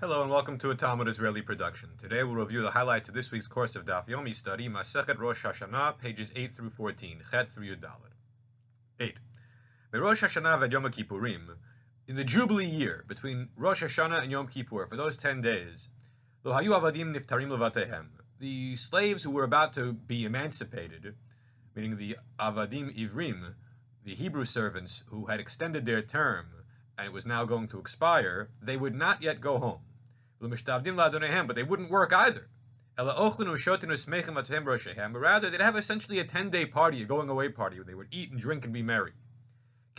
Hello and welcome to a Talmud Israeli production. Today we'll review the highlights of this week's course of Daf Yomi study, Masechet Rosh Hashanah, pages 8 through 14, Chet through Yudalet. 8. Rosh Hashanah and Yom Kippurim, in the Jubilee year between Rosh Hashanah and Yom Kippur, for those 10 days, Lo hayu avadim niftarim levatehem, the slaves who were about to be emancipated, meaning the avadim ivrim, the Hebrew servants who had extended their term and it was now going to expire, they would not yet go home. But they wouldn't work either. But rather, they'd have essentially a 10-day party, a going-away party, where they would eat and drink and be merry.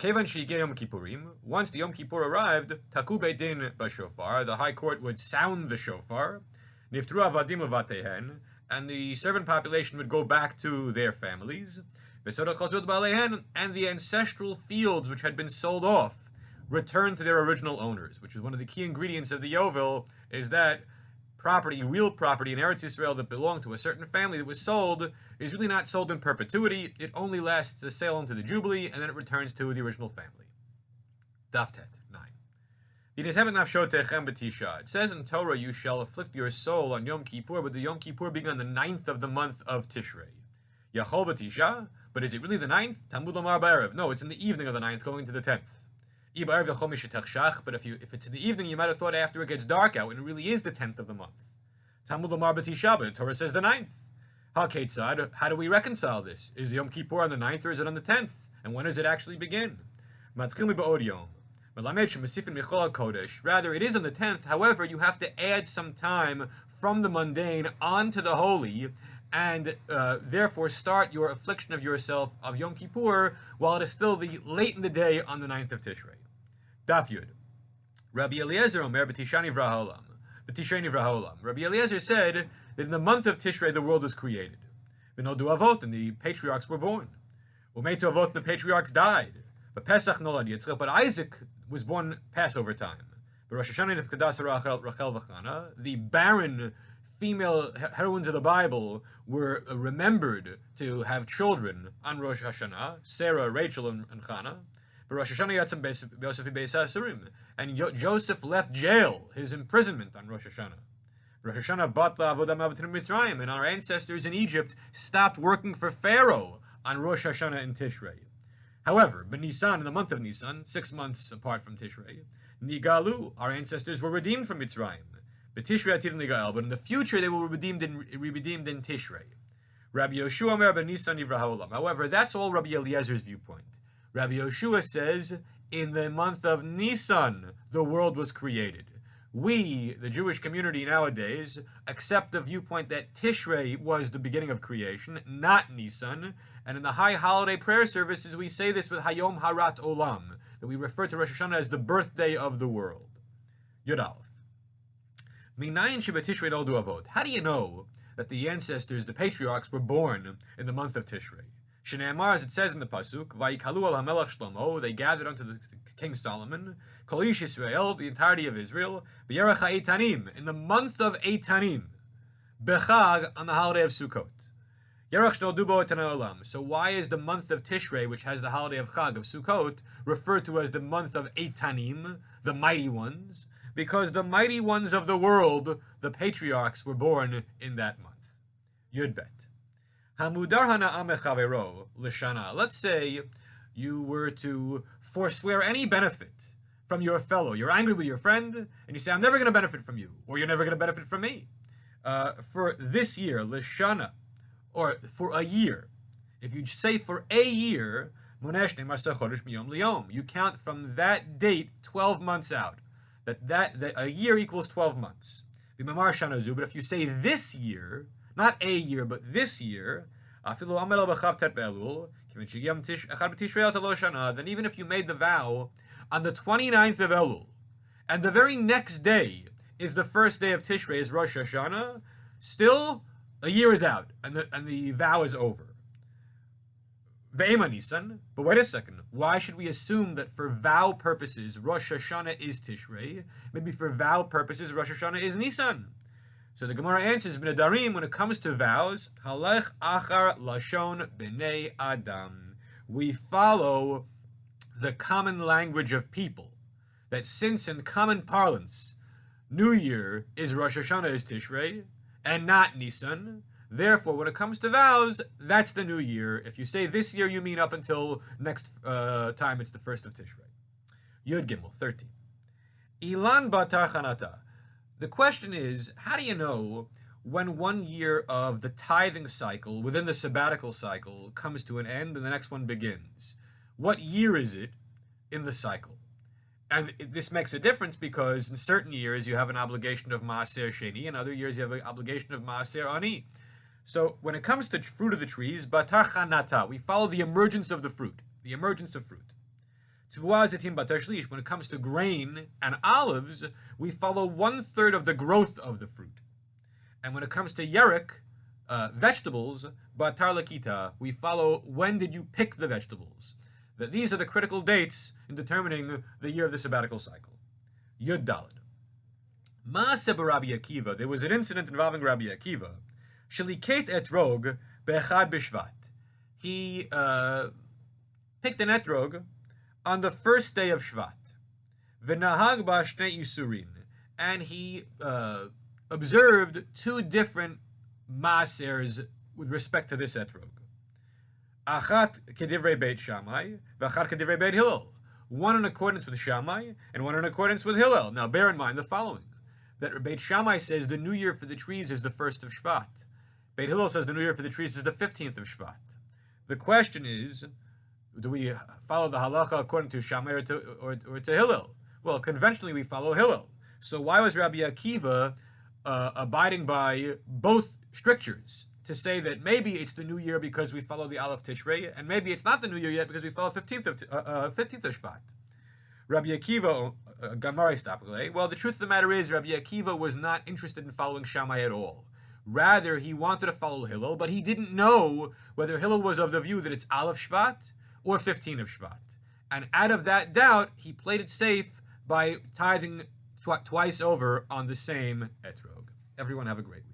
Once the Yom Kippur arrived, Taku Beit Din b'shofar, the high court would sound the shofar, Niftru avadim levatehen, and the servant population would go back to their families, and the ancestral fields which had been sold off return to their original owners, which is one of the key ingredients of the Yovel, is that property, real property in Eretz Yisrael that belonged to a certain family that was sold, is really not sold in perpetuity. It only lasts the sale into the Jubilee, and then it returns to the original family. Daf Tet, 9. It says in Torah, you shall afflict your soul on Yom Kippur, but the Yom Kippur being on the 9th of the month of Tishrei. Yachol b'tisha, but is it really the 9th? Talmud Lomar b'erev. No, it's in the evening of the 9th, going into the 10th. But if it's in the evening, you might have thought after it gets dark out, and it really is the 10th of the month. Talmud Lomar b'tisha, but the Torah says the 9th. Ha-ketzad, how do we reconcile this? Is Yom Kippur on the 9th or is it on the 10th? And when does it actually begin? Rather, it is on the 10th. However, you have to add some time from the mundane onto the holy, and therefore start your affliction of yourself of Yom Kippur while it is still late in the day on the 9th of Tishrei. Daf Yud. Rabbi Eliezer Omer b'Tishani v'Haolam. B'Tishani v'Haolam. Rabbi Eliezer said that in the month of Tishrei the world was created. V'nodu avot, and the patriarchs were born. U'meitu avot, and the patriarchs died. But Pesach nolad Yitzchak, but Isaac was born Passover time. But Rosh Hashanah nifkadas Rachel v'Chana, the barren female heroines of the Bible were remembered to have children on Rosh Hashanah, Sarah, Rachel, and Chana. But Rosh Hashanah yatzam Yosef beis ha'asurim, and Joseph left jail, his imprisonment on Rosh Hashanah. Rosh Hashanah batla avodah ma'avotim Mitzrayim, and our ancestors in Egypt stopped working for Pharaoh on Rosh Hashanah in Tishrei. However, B'Nisan, in the month of Nisan, 6 months apart from Tishrei, Nigalu, our ancestors were redeemed from Mitzrayim. But in the future they will be redeemed in Tishrei. Rabbi Yoshua Omer b'Nisan nivra ha'olam. However, that's all Rabbi Eliezer's viewpoint. Rabbi Yoshua says, in the month of Nisan, the world was created. We, the Jewish community nowadays, accept the viewpoint that Tishrei was the beginning of creation, not Nisan. And in the high holiday prayer services, we say this with Hayom Harat Olam, that we refer to Rosh Hashanah as the birthday of the world. Yud Aleph. How do you know that the ancestors, the patriarchs, were born in the month of Tishrei? Shneimar, as it says in the pasuk, Vayikalu al HaMelech Shlomo, they gathered unto the King Solomon, Kol Ish Yisrael, the entirety of Israel, B'Yerech HaEitanim, in the month of Eitanim, Bechag, on the holiday of Sukkot. Yerech Shnoldu Bo Etanei Olam. So why is the month of Tishrei, which has the holiday of Chag, of Sukkot, referred to as the month of Eitanim, the mighty ones? Because the mighty ones of the world, the patriarchs, were born in that month. Yud Bet. Hamudar hana'am echavero l'shana. Let's say you were to forswear any benefit from your fellow. You're angry with your friend, and you say, I'm never going to benefit from you, or you're never going to benefit from me. For this year, l'shana, or for a year. If you say for a year, you count from that date 12 months out. That a year equals 12 months. But if you say this year, not a year, but this year, then even if you made the vow on the 29th of Elul, and the very next day is the first day of Tishrei, is Rosh Hashanah, still a year is out, and the vow is over. Ve'ema Nisan, but wait a second. Why should we assume that for vow purposes Rosh Hashanah is Tishrei? Maybe for vow purposes Rosh Hashanah is Nisan. So the Gemara answers, B'Nedarim, when it comes to vows, Halech Achar Lashon B'nei Adam. We follow the common language of people. That since in common parlance New Year is Rosh Hashanah is Tishrei, and not Nisan. Therefore, when it comes to vows, that's the New Year. If you say this year, you mean up until next time it's the 1st of Tishrei. Yud Gimel, 13. Ilan Batar Chanata. The question is, how do you know when 1 year of the tithing cycle within the sabbatical cycle comes to an end and the next one begins? What year is it in the cycle? And this makes a difference because in certain years you have an obligation of Maaser Sheni, in other years you have an obligation of Maaser Ani. So when it comes to fruit of the trees, Batar Chanata, we follow the emergence of the fruit, the emergence of fruit. When it comes to grain and olives, we follow 1/3 of the growth of the fruit. And when it comes to yerek, vegetables, batar lakita, we follow when did you pick the vegetables. That these are the critical dates in determining the year of the sabbatical cycle. Yud Daled. Maaseh Rabbi Akiva, there was an incident involving Rabbi Akiva. Sheliket etrog be'echad b'shvat. He picked an etrog on the first day of Shvat. V'nahag ba'shnei isurin. And he observed 2 different maasers with respect to this etrog. Achat kedivrei Beit Shammai, v'achat kedivrei Beit Hillel. One in accordance with Shammai, and one in accordance with Hillel. Now bear in mind the following, that Beit Shammai says the New Year for the trees is the 1st of Shvat. Beit Hillel says the New Year for the trees is the 15th of Shvat. The question is, do we follow the halacha according to Shammai or to Hillel? Well, conventionally we follow Hillel. So why was Rabbi Akiva abiding by both strictures? To say that maybe it's the New Year because we follow the Aleph Tishrei, and maybe it's not the New Year yet because we follow 15th of Shvat. Rabbi Akiva, Gamari Stapale. Well, the truth of the matter is Rabbi Akiva was not interested in following Shammai at all. Rather, he wanted to follow Hillel, but he didn't know whether Hillel was of the view that it's Aleph Shvat or 15 of Shvat. And out of that doubt, he played it safe by tithing twice over on the same etrog. Everyone have a great week.